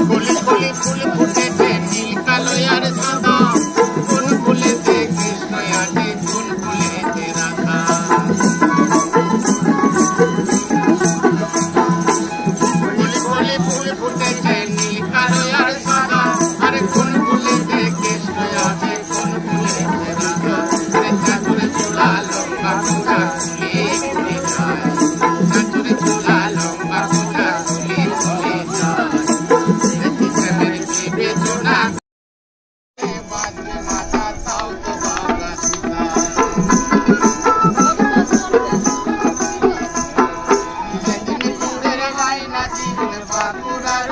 ফুলে ফুলে ফুল ফুটেছে নীল কালো আর সাদা, কোন ফুলেতে কৃষ্ণ আছে কোন ফুলেতে রাধা। ফুলে ফুলে ফুল ফুটেছে নীল কালো আর সাদা, আরে কোন ফুলেতে কৃষ্ণ আছে কোন ফুলেতে রাধা। আরে চাঁদুরে চূড়া লম্বা চূড়া ফুলে ফুলে যায়, চাঁদুরে চূড়া লম্বা চূড়া ফুলে ফুলে যায়। কৃষ্ণের জীবে চূড়া বাজে মাথা তাও তো বাবা সুতা। যেদিন ফুলের গায়ে নাচিবেন বাঁকুড়ার